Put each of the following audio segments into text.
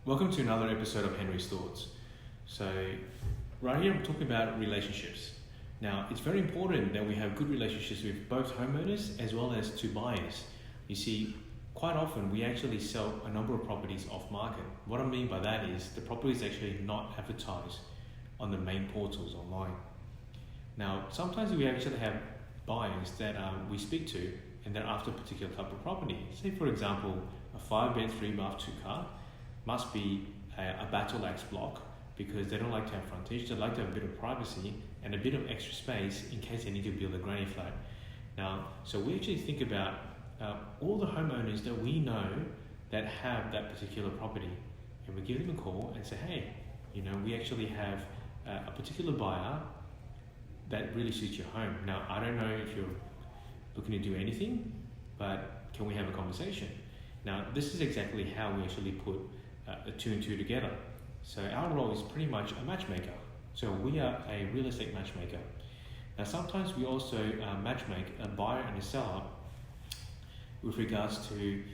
Welcome to another episode of Henry's Thoughts. So, right here I'm talking about relationships. Now, it's very important that we have good relationships with both homeowners as well as to buyers. You see, quite often we actually sell a number of properties off market. What I mean by that is the property is actually not advertised on the main portals online. Now, sometimes we actually have buyers that we speak to and they're after a particular type of property. Say, for example, a 5-bed, 3-bath, 2-car must be a battle axe block because they don't like to have frontage. They like to have a bit of privacy and a bit of extra space in case they need to build a granny flat. Now, so we actually think about all the homeowners that we know that have that particular property, and we give them a call and say, hey, we actually have a particular buyer that really suits your home. Now, I don't know if you're looking to do anything, but can we have a conversation? Now, this is exactly how we actually put two and two together. So our role is pretty much a matchmaker. So we are a real estate matchmaker. Now, sometimes we also matchmake a buyer and a seller with regards to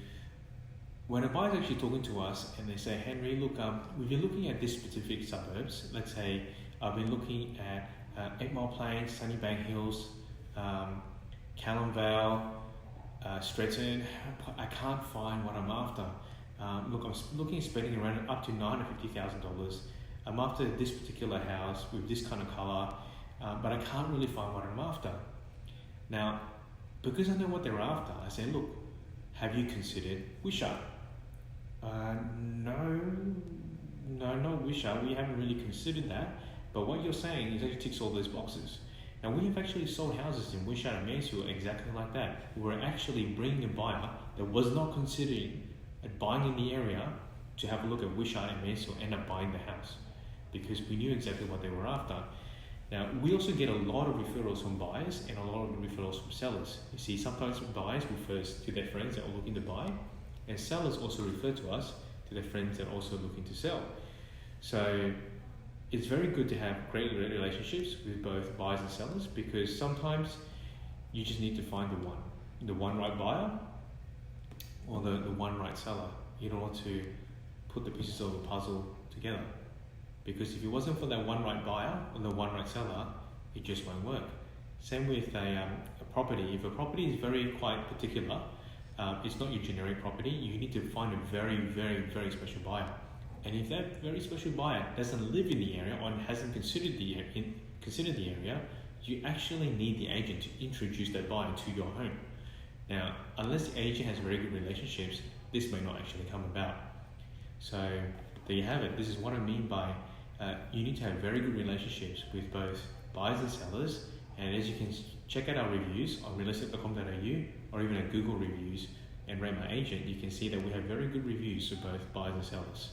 when a buyer is actually talking to us and they say, Henry, look, we've been looking at this specific suburbs. Let's say I've been looking at 8 Mile Plains, Sunnybank Hills, Callum Vale, Stretton. I can't find what I'm after. Look, I'm looking at spending around up to $950,000. I'm after this particular house with this kind of colour, but I can't really find what I'm after. Now, because I know what they're after, I say, look, have you considered Wisha? No, not Wisha. We haven't really considered that. But what you're saying is actually ticks all those boxes. Now, we have actually sold houses in Wisha and Mansfield exactly like that. We're actually bringing a buyer that was not considering buying in the area to have a look at Wisha and Mansfield, end up buying the house because we knew exactly what they were after. Now, we also get a lot of referrals from buyers and a lot of referrals from sellers. You see, sometimes buyers refer to their friends that are looking to buy, and sellers also refer to us to their friends that are also looking to sell. So it's very good to have great relationships with both buyers and sellers because sometimes you just need to find the one right buyer or the one right seller in order to put the pieces of the puzzle together. Because if it wasn't for that one right buyer or the one right seller, it just won't work. Same with a property. If a property is very quite particular, it's not your generic property, you need to find a very, very, very special buyer. And if that very special buyer doesn't live in the area or hasn't considered the area, you actually need the agent to introduce that buyer to your home. Now, unless the agent has very good relationships, this may not actually come about. So there you have it. This is what I mean by you need to have very good relationships with both buyers and sellers. And as you can check out our reviews on realestate.com.au or even at Google reviews and rate my agent, you can see that we have very good reviews for both buyers and sellers.